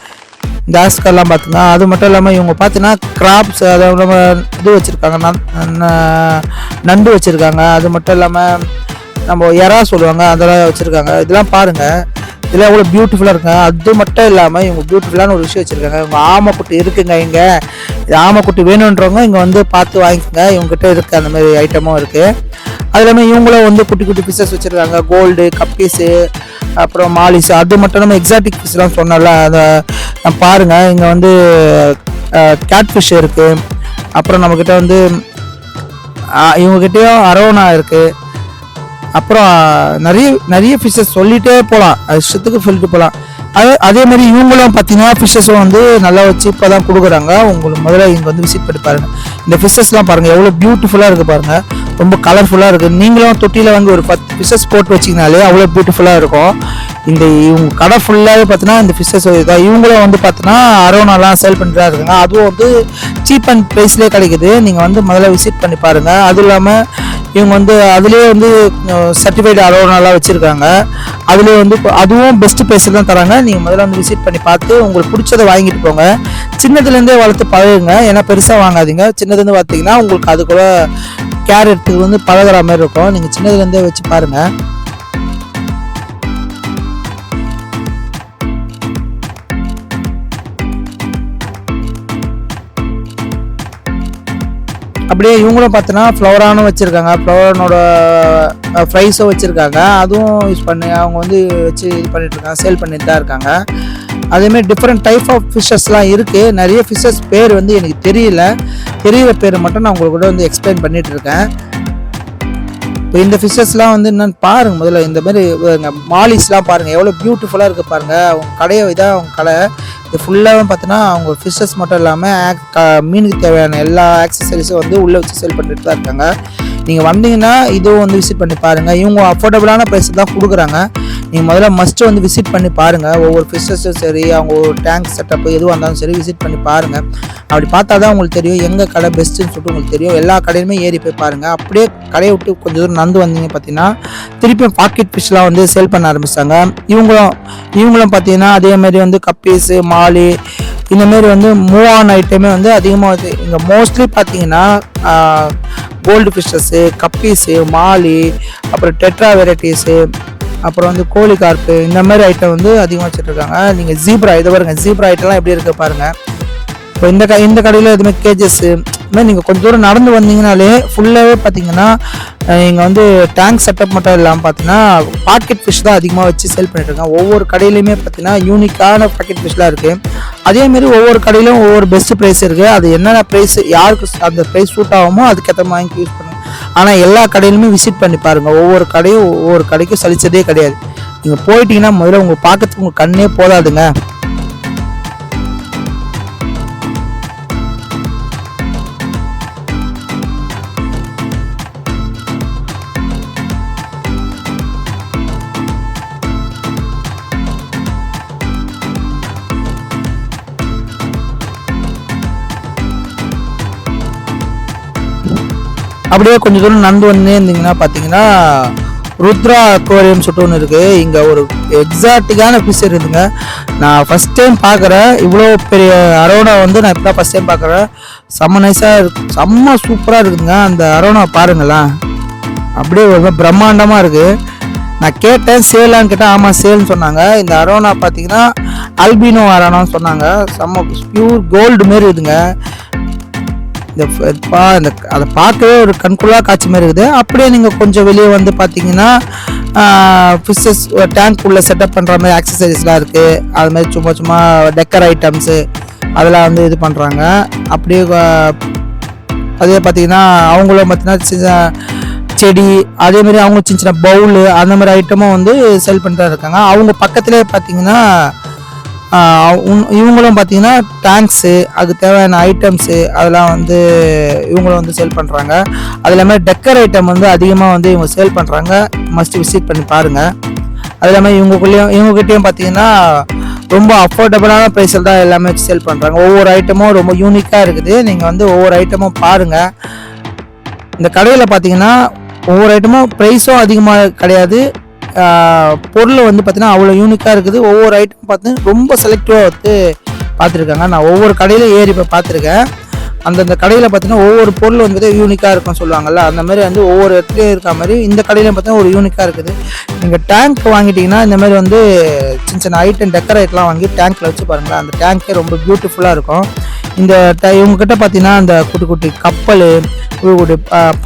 இந்த ஆஸ்கர்லாம் பார்த்துங்க. அது மட்டும் இல்லாமல் இவங்க பார்த்தீங்கன்னா கிராப்ஸ், அதை நம்ம இது வச்சுருக்காங்க, நண்டு வச்சுருக்காங்க. அது மட்டும் இல்லாமல் நம்ம எறா சொல்லுவாங்க, அதெல்லாம் வச்சுருக்காங்க. இதெல்லாம் பாருங்கள், இதெல்லாம் எவ்வளோ பியூட்டிஃபுல்லாக இருக்குங்க. அது மட்டும் இல்லாமல் இவங்க பியூட்டிஃபுல்லான ஒரு விஷயம் வச்சுருக்காங்க. இவங்க ஆமைக்குட்டி இருக்குங்க. இங்கே ஆமைக்குட்டி வேணுன்றவங்க இங்கே வந்து பார்த்து வாங்கிக்கோங்க. இவங்ககிட்ட இருக்குது அந்த மாதிரி ஐட்டமும் இருக்குது. அது இல்லாமல் இவங்களும் வந்து குட்டி குட்டி ஃபிஷ்ஷஸ் வச்சுருக்காங்க. கோல்டு, கப்பீஸு, அப்புறம் மாலிஸு. அது மட்டும் இல்லாமல் எக்ஸாட்டிக் ஃபிஷ்லாம் சொன்னால அதை பாருங்கள். இங்கே வந்து கேட் ஃபிஷ் இருக்குது. அப்புறம் நம்மக்கிட்ட வந்து இவங்ககிட்டயும் அரோனா இருக்குது. அப்புறம் நிறைய ஃபிஷ்ஷஸ் சொல்லிகிட்டே போகலாம், இஷ்டத்துக்கு சொல்லிட்டு போகலாம். அதே மாதிரி இவங்களும் பார்த்தீங்கன்னா ஃபிஷ்ஷஸும் வந்து நல்லா வச்சு இப்போ தான் கொடுக்குறாங்க. உங்களுக்கு முதல்ல இங்கே வந்து விசிட் பண்ணி பாருங்கள். இந்த ஃபிஷ்ஷஸ்லாம் பாருங்கள் எவ்வளோ பியூட்டிஃபுல்லாக இருக்குது பாருங்கள், ரொம்ப கலர்ஃபுல்லாக இருக்குது. நீங்களும் தொட்டியில் வாங்கி ஒரு 10 ஃபிஷ்ஷஸ் போட்டு வச்சிங்கனாலே அவ்வளோ பியூட்டிஃபுல்லாக இருக்கும். இவங்க கடை ஃபுல்லாகவே பார்த்தீங்கன்னா இந்த ஃபிஷ்ஷஸ் இதாக. இவங்களும் வந்து பார்த்தீங்கன்னா அரோனாலாம் சேல் பண்ணிட்டு தான் இருக்காங்க. அதுவும் வந்து சீப் அண்ட் ப்ரைஸ்லேயே கிடைக்குது. நீங்கள் வந்து முதல்ல விசிட் பண்ணி பாருங்கள். அதுவும் இல்லாமல் இவங்க வந்து அதுலேயே வந்து சர்டிஃபைடு அரோனாலாம் வச்சுருக்காங்க. அதுலேயே வந்து அதுவும் பெஸ்ட்டு ப்ரைஸில் தான் தராங்க. நீங்கள் முதல்ல வந்து விசிட் பண்ணி பார்த்து உங்களுக்கு பிடிச்சதை வாங்கிட்டு போங்க. சின்னதுலேருந்தே வளர்த்து பழகுங்க, ஏன்னா பெருசாக வாங்காதீங்க. சின்னதுலேருந்து பார்த்தீங்கன்னா உங்களுக்கு அது கூட கேர் எடுத்துக்கு வந்து பழகிற மாதிரி இருக்கும். நீங்கள் சின்னதுலேருந்தே வச்சு பாருங்கள். அப்படியே இவங்களும் பார்த்தோன்னா ஃப்ளவரானும் வச்சுருக்காங்க. ஃப்ளவரானோட ஃப்ரைஸும் வச்சுருக்காங்க. அதுவும் யூஸ் பண்ணி அவங்க வந்து வச்சு இது பண்ணிட்டுருக்காங்க, சேல் பண்ணிட்டு தான் இருக்காங்க. அதேமாதிரி டிஃப்ரெண்ட் டைப் ஆஃப் ஃபிஷ்ஷஸ்லாம் இருக்குது. நிறைய ஃபிஷ்ஷஸ் பேர் வந்து எனக்கு தெரியிற பேர் மட்டும் நான் உங்களுக்கு கூட வந்து எக்ஸ்பிளைன் பண்ணிகிட்ருக்கேன். இப்போ இந்த ஃபிஷ்ஷஸ்லாம் வந்து என்னென்னு பாருங்கள். முதல்ல இந்த மாதிரி மாலிஸ்லாம் பாருங்கள் எவ்வளோ பியூட்டிஃபுல்லாக இருக்குது பாருங்கள். அவங்க கடையை இதாக அவங்க கடை இது ஃபுல்லாகவே பார்த்தீங்கன்னா அவங்க ஃபிஷ்ஷஸ் மட்டும் இல்லாமல் மீனுக்கு தேவையான எல்லா ஆக்சசரிஸும் வந்து உள்ளே வச்சு சேல் பண்ணிட்டு தான் இருக்காங்க. நீங்கள் வந்தீங்கன்னா இதுவும் வந்து விசிட் பண்ணி பாருங்கள். இவங்க அஃபோர்டபுளான ப்ரைஸ் தான் கொடுக்குறாங்க. நீங்கள் முதல்ல மஸ்ட்டு வந்து விசிட் பண்ணி பாருங்கள். ஒவ்வொரு ஃபிஷ்ஷஸும் சரி, அவங்க ஒரு டேங்க் செட்டப்பு எதுவாக இருந்தாலும் சரி விசிட் பண்ணி பாருங்கள். அப்படி பார்த்தா தான் உங்களுக்கு தெரியும் எங்கள் கடை பெஸ்ட்டுன்னு சொல்லிட்டு உங்களுக்கு தெரியும். எல்லா கடையிலுமே ஏறி போய் பாருங்கள். அப்படியே கடையை விட்டு கொஞ்சம் தூரம் நடந்து வந்தீங்க பார்த்தீங்கன்னா திருப்பியும் பாக்கெட் ஃபிஷ்லாம் வந்து சேல் பண்ண ஆரம்பிச்சிட்டாங்க. இவங்களும் பார்த்தீங்கன்னா அதேமாதிரி வந்து கப்பீஸு, மாலி இந்தமாரி வந்து மூவ் ஆன் ஐட்டமே வந்து அதிகமாக வந்து இங்கே மோஸ்ட்லி பார்த்தீங்கன்னா கோல்டு ஃபிஷ்ஷஸ்ஸு, கப்பீஸு, மாலி, அப்புறம் டெட்ரா வெரைட்டிஸு, அப்புறம் வந்து கோழி கார்ப்பு இந்த மாதிரி ஐட்டம் வந்து அதிகமாக வச்சுட்ருக்காங்க. நீங்கள் ஜீப்ரா இதை பாருங்கள், ஜீப்ரா ஐட்டம்லாம் எப்படி இருக்குது பாருங்கள். இப்போ இந்த கடையில் எதுவுமே கேஜஸ்ஸு இதுமாதிரி நீங்கள் கொஞ்சம் தூரம் நடந்து வந்தீங்கனாலே ஃபுல்லாகவே பார்த்தீங்கன்னா இங்கே வந்து டேங்க் செட்டப் மட்டும் இல்லாமல் பார்த்தீங்கன்னா பாக்கெட் ஃபிஷ் தான் அதிகமாக வச்சு சேல் பண்ணிட்டுருக்காங்க. ஒவ்வொரு கடையிலையுமே பார்த்தீங்கன்னா யூனிக்கான பாக்கெட் ஃபிஷ்லாம் இருக்குது. அதேமாரி ஒவ்வொரு கடையிலும் ஒவ்வொரு பெஸ்ட் ப்ரைஸ் இருக்குது. அது என்னென்ன ப்ரைஸ் யாருக்கு அந்த ப்ரைஸ் சூட் ஆகுமோ அதுக்கேற்ற மாதிரி யூஸ் பண்ணுங்க. ஆனால் எல்லா கடையிலுமே விசிட் பண்ணி பாருங்கள். ஒவ்வொரு கடையும் ஒவ்வொரு கடைக்கும் சலிச்சதே கிடையாது. நீங்கள் போயிட்டீங்கன்னா முதல்ல உங்களுக்கு பார்க்கறதுக்கு உங்கள் கண்ணே போதாதுங்க. அப்படியே கொஞ்சம் தூரம் நடந்து வந்தே இருந்தீங்கன்னா பார்த்தீங்கன்னா ருத்ரா அக்வாரியம் சொல்லிட்டு ஒன்று இருக்குது. இங்கே ஒரு எக்ஸாட்டிக்கான ஃபிஷ் இருக்குதுங்க. நான் ஃபஸ்ட் டைம் பார்க்குறேன். இவ்வளோ பெரிய அரோனா வந்து நான் இப்போ தான் ஃபஸ்ட் டைம் பார்க்குறேன். செம்ம நைஸாக இருக்கு, செம்ம சூப்பராக இருக்குதுங்க. அந்த அரோனா பாருங்களேன், அப்படியே ஒரு பிரம்மாண்டமாக இருக்குது. நான் கேட்டேன் சேலான்னு கேட்டேன். ஆமாம் சேல்னு சொன்னாங்க. இந்த அரோனா பார்த்தீங்கன்னா அல்பினோ அரோனான்னு சொன்னாங்க. செம்ம பியூர் கோல்டு மாரி இருக்குதுங்க. இந்த அதை பார்க்கவே ஒரு கண்குள்ளா காட்சி மாதிரி இருக்குது. அப்படியே நீங்கள் கொஞ்சம் வெளியே வந்து பார்த்தீங்கன்னா ஃபிஷ்ஷஸ் டேங்க் உள்ள செட்டப் பண்ணுற மாதிரி ஆக்சசரிஸ்லாம் இருக்குது. அது மாதிரி சும்மா சும்மா டெக்கர் ஐட்டம்ஸு அதெல்லாம் வந்து இது பண்ணுறாங்க. அப்படியே அதே பார்த்தீங்கன்னா அவங்களும் பார்த்தீங்கன்னா சின்ன செடி அதேமாதிரி அவங்க சின்ன சின்ன பவுலு அந்த மாதிரி ஐட்டமும் வந்து செல் பண்ணிட்டு இருக்காங்க. அவங்க பக்கத்துலேயே பார்த்தீங்கன்னா இவங்களும் பார்த்தீங்கன்னா டேங்க்ஸு அதுக்கு தேவையான ஐட்டம்ஸு அதெல்லாம் வந்து இவங்களும் வந்து சேல் பண்ணுறாங்க. அது இல்லாமல் டெக்கர் ஐட்டம் வந்து அதிகமாக வந்து இவங்க சேல் பண்ணுறாங்க. மஸ்ட் விசிட் பண்ணி பாருங்கள். அது இல்லாமல் இவங்ககிட்டயும் பார்த்தீங்கன்னா ரொம்ப அஃபோர்டபுளான ப்ரைஸில் தான் எல்லாமே வச்சு சேல் பண்ணுறாங்க. ஒவ்வொரு ஐட்டமும் ரொம்ப யூனிக்காக இருக்குது. நீங்கள் வந்து ஒவ்வொரு ஐட்டமும் பாருங்கள். இந்த கடையில் பார்த்தீங்கன்னா ஒவ்வொரு ஐட்டமும் ப்ரைஸும் அதிகமாக கிடையாது. பொருள் வந்து பார்த்தீங்கன்னா அவ்வளோ யூனிக்காக இருக்குது. ஒவ்வொரு ஐட்டம் பார்த்து ரொம்ப செலக்டிவாக வந்து பார்த்துருக்காங்க. நான் ஒவ்வொரு கடையில் ஏறி இப்போ பார்த்துருக்கேன். அந்தந்த கடையில் பார்த்தீங்கன்னா ஒவ்வொரு பொருள் வந்து யூனிக்காக இருக்கும்னு சொல்லுவாங்கள்ல, அந்த மாதிரி வந்து ஒவ்வொரு இடத்துலையும் இருக்க மாதிரி இந்த கடையிலையும் பார்த்தீங்கன்னா ஒரு யூனிக்காக இருக்குது. நீங்கள் டேங்க் வாங்கிட்டீங்கன்னா இந்த மாதிரி வந்து சின்ன சின்ன ஐட்டம் டெக்கர் ஐட்டம்லாம் வாங்கி டேங்க்கில் வச்சு பாருங்களேன். அந்த டேங்க்கே ரொம்ப பியூட்டிஃபுல்லாக இருக்கும். இந்த இவங்ககிட்ட பார்த்தீங்கன்னா அந்த குட்டி குட்டி கப்பல், குட்டி குட்டி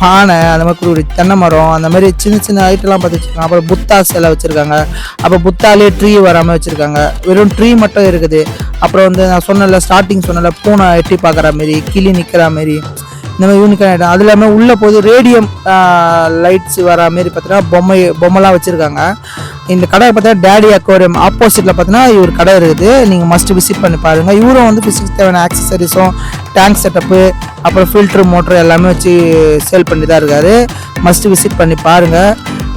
பானை, அந்த மாதிரி குட்டி குட்டி தென்னை மரம், அந்த மாதிரி சின்ன சின்ன ஐட்டம்லாம் பார்த்து வச்சுருக்காங்க. அப்புறம் புத்தா சிலை வச்சுருக்காங்க. அப்போ புத்தாலே ட்ரீ வராமல் வச்சுருக்காங்க. வெறும் ட்ரீ மட்டும் இருக்குது. அப்புறம் வந்து நான் சொன்னல ஸ்டார்டிங் சொன்னல பூனை எட்டி பார்க்குற மாரி, கிளி நிற்கிற மாரி, இந்த மாதிரி யூனிக்கான ஐட்டம். அது இல்லாமல் உள்ளே போது ரேடியம் லைட்ஸ் வர மாரி பார்த்தீங்கன்னா பொம்மைலாம் வச்சுருக்காங்க. இந்த கடை பார்த்தீங்கன்னா டேடி அக்வாரியம் ஆப்போசிட்டில் பார்த்தீங்கன்னா இவர் கடை இருக்குது. நீங்கள் மஸ்ட் விசிட் பண்ணி பாருங்கள். இவரும் வந்து ஃபிஷிங்ஸ் தேவையான ஆக்சசரிஸும் டேங்க் செட்டப்பு அப்புறம் ஃபில்ட்ரு மோட்ரு எல்லாமே வச்சு சேல் பண்ணி தான் இருக்கார். மஸ்ட் விசிட் பண்ணி பாருங்கள்.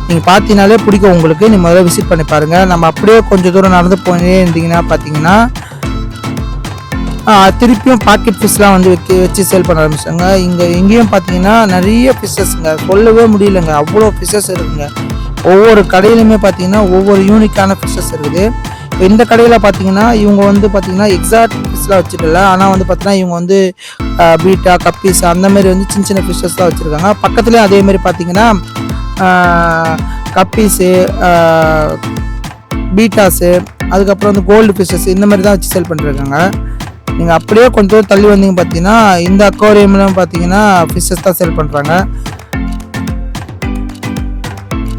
நீங்கள் பார்த்தீங்கனாலே பிடிக்கும் உங்களுக்கு. நீங்கள் முதல்ல விசிட் பண்ணி பாருங்கள். நம்ம அப்படியே கொஞ்சம் தூரம் நடந்து போயிட்டே இருந்தீங்கன்னா பார்த்தீங்கன்னா திருப்பியும் பாக்கெட் ஃபிஷ்லாம் வந்து வச்சு சேல் பண்ண ஆரம்பிச்சாங்க. இங்கேயும் பார்த்தீங்கன்னா நிறைய ஃபிஷ்ஷஸ்ங்க, சொல்லவே முடியலைங்க, அவ்வளோ ஃபிஷ்ஷஸ் இருக்குங்க. ஒவ்வொரு கடையிலுமே பார்த்தீங்கன்னா ஒவ்வொரு யூனிக்கான ஃபிஷ்ஷஸ் இருக்குது. இப்போ இந்த கடையில் பார்த்தீங்கன்னா இவங்க வந்து பார்த்தீங்கன்னா எக்ஸாக்ட் ஃபிஷ்லாம் வச்சுக்கல. ஆனால் வந்து பார்த்தீங்கன்னா இவங்க வந்து பீட்டா கப்பீஸ் அந்த மாதிரி வந்து சின்ன சின்ன ஃபிஷ்ஷஸ்லாம் வச்சுருக்காங்க. பக்கத்துலேயும் அதேமாதிரி பார்த்தீங்கன்னா கப்பீஸு, பீட்டாஸு, அதுக்கப்புறம் வந்து கோல்டு ஃபிஷ்ஷஸ் இந்த மாதிரி தான் வச்சு சேல் பண்ணிருக்காங்க. நீங்கள் அப்படியே கொஞ்சம் தள்ளி வந்தீங்க பார்த்தீங்கன்னா இந்த அக்வாரியம்லாம் பார்த்தீங்கன்னா ஃபிஷ்ஷஸ் தான் சேல் பண்ணுறாங்க.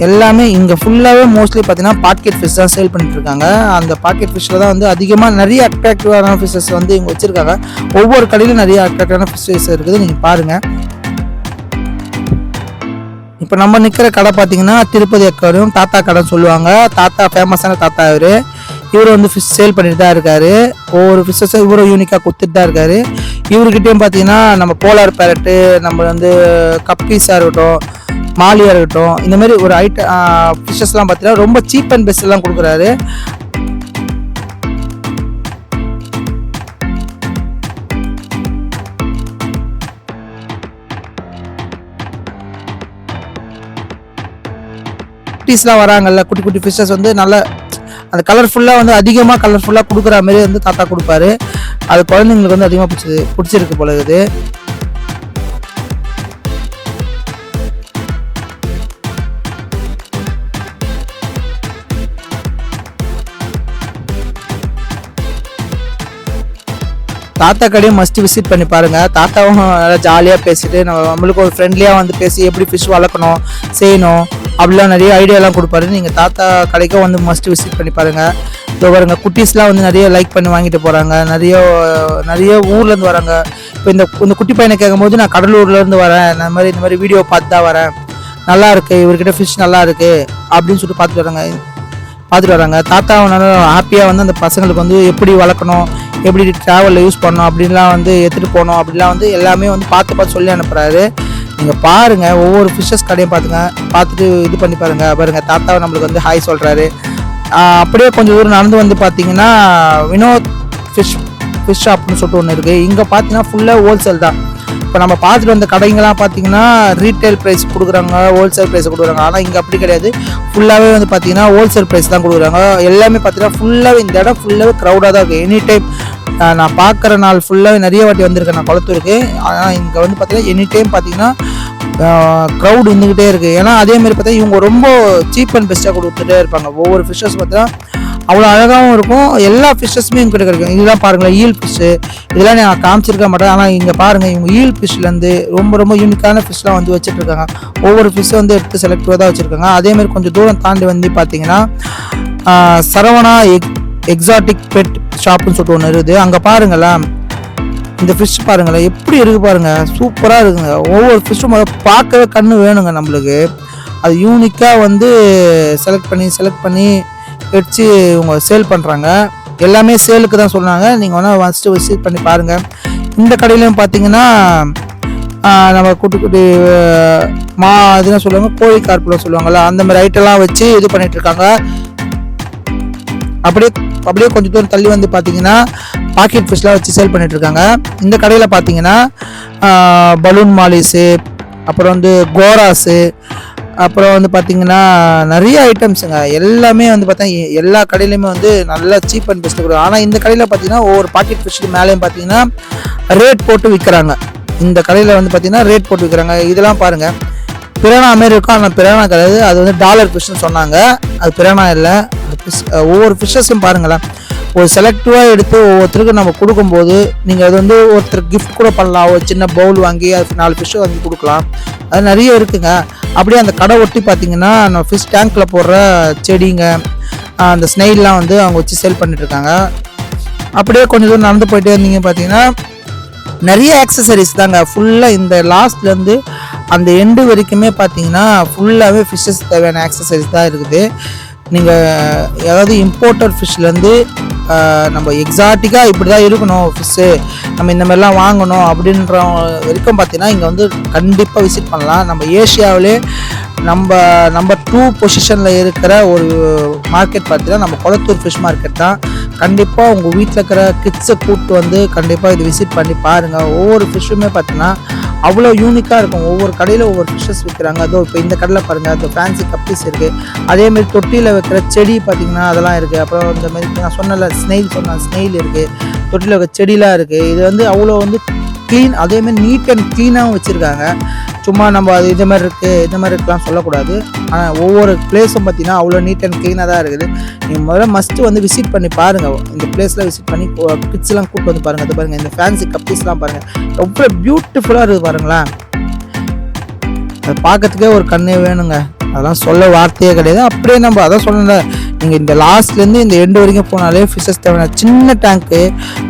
எல்லாமே இங்கே ஃபுல்லாகவே மோஸ்ட்லி பார்த்தீங்கன்னா பாக்கெட் ஃபிஷ் தான் சேல் பண்ணிட்டு இருக்காங்க. அந்த பாக்கெட் ஃபிஷ்ஷில் தான் வந்து அதிகமாக நிறைய அட்ராக்டிவான ஃபிஷ்ஷஸ் வந்து இங்கே வச்சுருக்காங்க. ஒவ்வொரு கடையிலும் நிறைய அட்ராக்டிவான ஃபிஷ்ஷஸ் இருக்குது. நீங்கள் பாருங்கள். இப்போ நம்ம நிற்கிற கடை பார்த்தீங்கன்னா திருப்பதி அக்வாரியம் தாத்தா கடைன்னு சொல்லுவாங்க. தாத்தா ஃபேமஸான தாத்தா இவர் வந்து ஃபிஷ் சேல் பண்ணிட்டு தான் இருக்காரு. ஒவ்வொரு ஃபிஷ்ஷஸும் இவரும் யூனிக்காக கொடுத்துட்டு தான் இருக்காரு. இவர்கிட்டையும் பார்த்தீங்கன்னா நம்ம போலார் பேரட்டு, நம்ம வந்து கப்பீஸாக இருக்கட்டும், மாலியாக இருக்கட்டும், இந்த மாதிரி ஒரு ஃபிஷ்ஷஸ்லாம் பார்த்தீங்கன்னா ரொம்ப சீப் அண்ட் பெஸ்ட்லாம் கொடுக்குறாரு. குட்டீஸ்லாம் வராங்கல்ல, குட்டி குட்டி ஃபிஷ்ஷஸ் வந்து நல்ல அந்த கலர்ஃபுல்லாக வந்து அதிகமாக கலர்ஃபுல்லாக கொடுக்குற மாதிரி வந்து தாத்தா கொடுப்பாரு. அது குழந்தைங்களுக்கு வந்து அதிகமாக பிடிச்சிருக்கு போல இருக்குது. தாத்தா கடையும் மஸ்ட் விசிட் பண்ணி பாருங்கள். தாத்தாவும் நல்லா ஜாலியாக பேசிட்டு நம்மளுக்கு ஒரு ஃப்ரெண்ட்லியாக வந்து பேசி எப்படி ஃபிஷ் வளர்க்கணும் செய்யணும் அப்படிலாம் நிறைய ஐடியாலாம் கொடுப்பாரு. நீங்கள் தாத்தா கடைக்கும் வந்து மஸ்ட் விசிட் பண்ணி பாருங்கள். இப்போ பாருங்க குட்டீஸ்லாம் வந்து நிறைய லைக் பண்ணி வாங்கிட்டு போகிறாங்க. நிறைய ஊர்லேருந்து வராங்க. இப்போ இந்த குட்டி பையனை கேட்கும்போது நான் கடலூர்லேருந்து வரேன், இந்த மாதிரி வீடியோ பார்த்து தான் வரேன், நல்லா இருக்குது, இவர்கிட்ட ஃபிஷ் நல்லா இருக்குது அப்படின்னு சொல்லிட்டு பார்த்துட்டு வராங்க. தாத்தாவனால ஹாப்பியாக வந்து அந்த பசங்களுக்கு வந்து எப்படி வளர்க்கணும், எப்படி ட்ராவலில் யூஸ் பண்ணணும் அப்படின்லாம் வந்து எடுத்துகிட்டு போகணும் அப்படின்லாம் வந்து எல்லாமே வந்து பார்த்து சொல்லி அனுப்புகிறாரு. நீங்கள் பாருங்கள், ஒவ்வொரு ஃபிஷ்ஷஸ் கடையும் பார்த்துட்டு இது பண்ணி பாருங்கள். தாத்தாவை நம்மளுக்கு வந்து ஹாய் சொல்கிறாரு. அப்படியே கொஞ்சம் தூரம் நடந்து வந்து பார்த்தீங்கன்னா வினோத் ஃபிஷ் ஷாப்னு சொல்லிட்டு ஒன்று இருக்குது. இங்கே பார்த்தீங்கன்னா ஃபுல்லாக ஹோல்சேல் தான். இப்போ நம்ம பார்த்துட்டு வந்த கடைங்கெல்லாம் பார்த்தீங்கன்னா ரீட்டைல் ப்ரைஸ் கொடுக்குறாங்க, ஹோல்சேல் ப்ரைஸ் கொடுக்குறாங்க. ஆனால் இங்கே அப்படி கிடையாது, ஃபுல்லாகவே வந்து பார்த்தீங்கன்னா ஹோல்சேல் ப்ரைஸ் தான் கொடுக்குறாங்க. எல்லாமே பார்த்தீங்கன்னா ஃபுல்லாகவே இந்த இடம் ஃபுல்லாகவே க்ரௌடாக தான் இருக்குது. எனி டைம் நான் பார்க்குற நாள் ஃபுல்லாகவே நிறைய வாட்டி வந்திருக்கேன் நான் குளத்தூருக்கு. ஆனால் இங்கே வந்து பார்த்தீங்கன்னா எனி டைம் பார்த்தீங்கன்னா க்ரௌட் இருந்துக்கிட்டே இருக்குது. ஏன்னா அதேமாதிரி பார்த்தா இவங்க ரொம்ப சீப் அண்ட் பெஸ்ட்டாக கொடுத்துட்டே இருப்பாங்க. ஒவ்வொரு ஃபிஷ்ஷஸ் பார்த்தீங்கன்னா அவ்வளோ அழகாகவும் இருக்கும். எல்லா ஃபிஷ்ஷஸுமே இவங்க கிடைக்கும். இதெல்லாம் பாருங்களேன், ஈல் ஃபிஷ்ஷு, இதெல்லாம் நான் காமிச்சிருக்க மாட்டேன். ஆனால் இங்கே பாருங்கள், இவங்க ஈல் ஃபிஷ்லேருந்து ரொம்ப யூனிக்கான ஃபிஷ்லாம் வந்து வச்சுட்ருக்காங்க. ஒவ்வொரு ஃபிஷ்ஷை வந்து எடுத்து செலக்டிவாக தான் வச்சுருக்காங்க. அதேமாதிரி கொஞ்சம் தூரம் தாண்டி வந்து பார்த்தீங்கன்னா சரவணா எக்ஸாட்டிக் பெட் ஷாப்புன்னு சொல்லிட்டு ஒன்று இருக்குது. அங்கே பாருங்களேன், இந்த ஃபிஷ் பாருங்களேன் எப்படி இருக்குது பாருங்கள், சூப்பராக இருக்குங்க. ஒவ்வொரு ஃபிஷ்ஷும் பார்க்கவே கண்ணு வேணுங்க நம்மளுக்கு. அது யூனிக்காக வந்து செலக்ட் பண்ணி வச்சு இவங்க சேல் பண்ணுறாங்க. எல்லாமே சேலுக்கு தான் சொன்னாங்க. நீங்கள் வேணால் ஃபஸ்ட்டு விசிட் பண்ணி பாருங்கள். இந்த கடையிலையும் பார்த்தீங்கன்னா நம்ம குட்டி இதுனா சொல்லுவாங்க, கோழி கார்ப்பில் சொல்லுவாங்கள்ல, அந்த மாதிரி ஐட்டெல்லாம் வச்சு இது பண்ணிகிட்ருக்காங்க. அப்படியே கொஞ்சம் தூரம் தள்ளி வந்து பார்த்தீங்கன்னா பாக்கெட் ஃபிஷ்லாம் வச்சு சேல் பண்ணிகிட்ருக்காங்க. இந்த கடையில் பார்த்தீங்கன்னா பலூன் மாலிஸு, அப்புறம் வந்து கோராஸு, அப்புறம் வந்து பார்த்திங்கன்னா நிறைய ஐட்டம்ஸுங்க. எல்லாமே வந்து பார்த்தா எல்லா கடையிலையுமே வந்து நல்லா சீப் அண்ட் பெஸ்ட்டு கொடுக்கும். ஆனால் இந்த கடையில் பார்த்தீங்கன்னா ஒவ்வொரு பாக்கெட் ஃபிஷ்க்கு மேலேயும் பார்த்தீங்கன்னா ரேட் போட்டு விற்கிறாங்க. இந்த கடையில் வந்து பார்த்திங்கன்னா ரேட் போட்டு விற்கிறாங்க. இதெல்லாம் பாருங்கள், பிரானா மாரி இருக்கும். ஆனால் பிரானா கிடையாது, அது வந்து டாலர் ஃபிஷ்னு சொன்னாங்க. அது பிரானா இல்லை. ஒவ்வொரு ஃபிஷ்ஷஸும் பாருங்களேன், ஒரு செலக்டிவாக எடுத்து ஒவ்வொருத்தருக்கு நம்ம கொடுக்கும்போது நீங்கள் அது வந்து ஒருத்தருக்கு கிஃப்ட் கூட பண்ணலாம். ஒரு சின்ன பவுல் வாங்கி அது 4 ஃபிஷ்ஷை வாங்கி கொடுக்கலாம். அது நிறைய இருக்குங்க. அப்படியே அந்த கடை ஒட்டி பார்த்தீங்கன்னா நம்ம ஃபிஷ் டேங்க்கில் போடுற செடிங்க, அந்த ஸ்னெயில்லாம் வந்து அவங்க வச்சு சேல் பண்ணிட்டுருக்காங்க. அப்படியே கொஞ்சம் தூரம் நடந்து போயிட்டே இருந்தீங்க பார்த்தீங்கன்னா நிறைய ஆக்சசரிஸ் தாங்க. ஃபுல்லாக இந்த லாஸ்ட்லேருந்து அந்த எண்டு வரைக்குமே பார்த்தீங்கன்னா ஃபுல்லாகவே ஃபிஷ்ஷஸ் தேவையான ஆக்சசரிஸ் தான் இருக்குது. நீங்கள் ஏதாவது இம்போர்ட்டட் ஃபிஷ்லேருந்து நம்ம எக்ஸாட்டிக்காக இப்படி தான் இருக்கணும் ஃபிஷ்ஷு, நம்ம இந்த மாதிரிலாம் வாங்கணும் அப்படின்ற வரைக்கும் பார்த்தீங்கன்னா இங்கே வந்து கண்டிப்பாக விசிட் பண்ணலாம். நம்ம ஏஷியாவிலே நம்பர் 2 பொசிஷனில் இருக்கிற ஒரு மார்க்கெட் பார்த்தீங்கன்னா நம்ம குளத்தூர் ஃபிஷ் மார்க்கெட் தான். கண்டிப்பாக உங்கள் வீட்டில் இருக்கிற கிட்ஸை கூப்பிட்டு வந்து கண்டிப்பாக இது விசிட் பண்ணி பாருங்கள். ஒவ்வொரு ஃபிஷ்ஷுமே பார்த்தீங்கன்னா அவ்வளோ யூனிக்காக இருக்கும். ஒவ்வொரு கடையில் ஒவ்வொரு ஃபிஷ்ஷஸ் விற்கிறாங்க. அதோ இப்போ இந்த கடையில் பாருங்கள், அது ஃபேன்சி கப்பீஸ் இருக்குது. அதேமாரி தொட்டியில் வைக்கிற செடி பார்த்திங்கன்னா அதெல்லாம் இருக்குது. அப்புறம் இந்த மாதிரி நான் சொன்னல ஸ்னெயில் இருக்குது, தொட்டியில் வைக்கிற செடிலாம் இருக்குது. இது வந்து அவ்வளோ வந்து க்ளீன், அதேமாதிரி நீட் அண்ட் க்ளீனாகவும் வச்சுருக்காங்க. சும்மா நம்ம அது இது மாதிரி இருக்கலாம் சொல்லக்கூடாது. ஆனால் ஒவ்வொரு பிளேஸும் பார்த்தீங்கன்னா அவ்வளோ நீட் அண்ட் க்ளீனாக தான் இருக்குது. நீங்கள் முதல்ல மஸ்ட்டு வந்து விசிட் பண்ணி பாருங்கள். இந்த பிளேஸில் விசிட் பண்ணி கிட்ஸ்லாம் கூப்பிட்டு வந்து பாருங்கள். அது பாருங்கள், இந்த ஃபேன்சி கப்பீஸ்லாம் பாருங்கள், எவ்வளோ பியூட்டிஃபுல்லாக இருக்குது பாருங்களேன். அதை பார்க்கறதுக்கே ஒரு கண்ணே வேணுங்க. அதெல்லாம் சொல்ல வார்த்தையே கிடையாது. அப்படியே நம்ம அதான் சொல்லல, நீங்கள் இந்த லாஸ்ட்லேருந்து இந்த எண்டு வரைக்கும் போனாலே ஃபிஷ்ஷஸ் தேவையான சின்ன டேங்க்கு,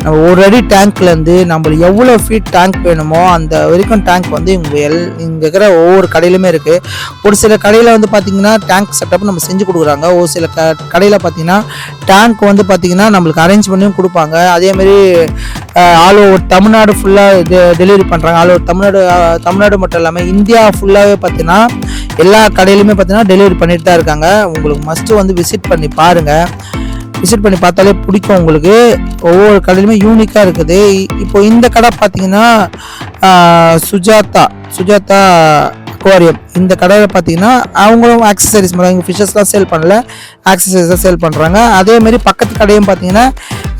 நம்ம ஒரு அடி டேங்க்லேருந்து நம்மளுக்கு எவ்வளோ ஃபீட் டேங்க் வேணுமோ அந்த வரைக்கும் டேங்க் வந்து இங்கே இருக்கிற ஒவ்வொரு கடையிலுமே இருக்குது. ஒரு சில கடையில் வந்து பார்த்திங்கன்னா டேங்க் செட்டப் நம்ம செஞ்சு கொடுக்குறாங்க. ஒரு சில கடையில் பார்த்திங்கன்னா டேங்க் வந்து பார்த்திங்கன்னா நம்மளுக்கு அரேஞ்ச் பண்ணியும் கொடுப்பாங்க. அதேமாரி ஆல் ஓவர் தமிழ்நாடு ஃபுல்லாக டெலிவரி பண்ணுறாங்க. ஆல் ஓவர் தமிழ்நாடு மட்டும் இல்லாமல் இந்தியா ஃபுல்லாகவே பார்த்திங்கன்னா எல்லா கடையிலுமே பார்த்தீங்கன்னா டெலிவரி பண்ணிட்டு தான் இருக்காங்க. உங்களுக்கு மஸ்ட்டு வந்து விசிட் பண்ணி பாருங்கள். விசிட் பண்ணி பார்த்தாலே பிடிக்கும் உங்களுக்கு. ஒவ்வொரு கடையிலுமே யூனிக்காக இருக்குது. இப்போ இந்த கடை பார்த்தீங்கன்னா சுஜாதா அக்வாரியம். இந்த கடையில் பார்த்தீங்கன்னா அவங்களும் ஆக்சசரிஸ் மாதிரி இங்கே ஃபிஷ்ஷஸ்லாம் சேல் பண்ணல, ஆக்சசரிஸ் தான் சேல் பண்ணுறாங்க. அதேமாரி பக்கத்து கடையும் பார்த்தீங்கன்னா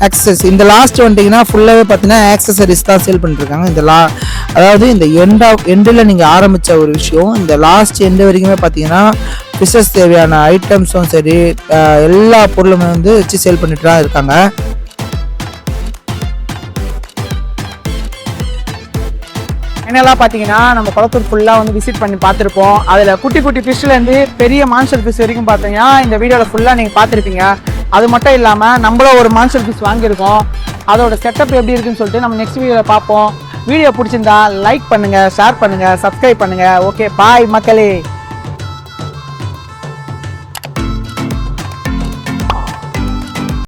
ஆக்சசரிஸ். இந்த லாஸ்ட் வந்துட்டிங்கன்னா ஃபுல்லாகவே பார்த்தீங்கன்னா ஆக்சசரிஸ் தான் சேல் பண்ணிட்டுருக்காங்க. அதாவது இந்த எண்டில் நீங்கள் ஆரம்பித்த ஒரு விஷயம் இந்த லாஸ்ட் எண்டு வரைக்குமே பார்த்தீங்கன்னா ஃபிஷ்ஷஸ் தேவையான ஐட்டம்ஸும் சரி எல்லா பொருளுமே வந்து வச்சு சேல் பண்ணிட்டு தான் இருக்காங்க. என்னெல்லாம் பார்த்தீங்கன்னா நம்ம குளத்தூர் ஃபுல்லாக வந்து விசிட் பண்ணி பார்த்துருப்போம். அதில் குட்டி ஃபிஷ்லேருந்து பெரிய மான்ஸ்டர் ஃபிஷ் வரைக்கும் பார்த்தீங்கன்னா இந்த வீடியோவில் ஃபுல்லாக நீங்கள் பார்த்துருப்பீங்க. அது மட்டும் இல்லாமல் நம்மளும் ஒரு மான்ஸ்டர் பீஸ் வாங்கியிருக்கோம். அதோட செட்டப் எப்படி இருக்குன்னு சொல்லிட்டு நம்ம நெக்ஸ்ட் வீடியோவில் பார்ப்போம். வீடியோ பிடிச்சிருந்தா லைக் பண்ணுங்கள், ஷேர் பண்ணுங்கள், சப்ஸ்கிரைப் பண்ணுங்கள். ஓகே, பாய் மக்களே.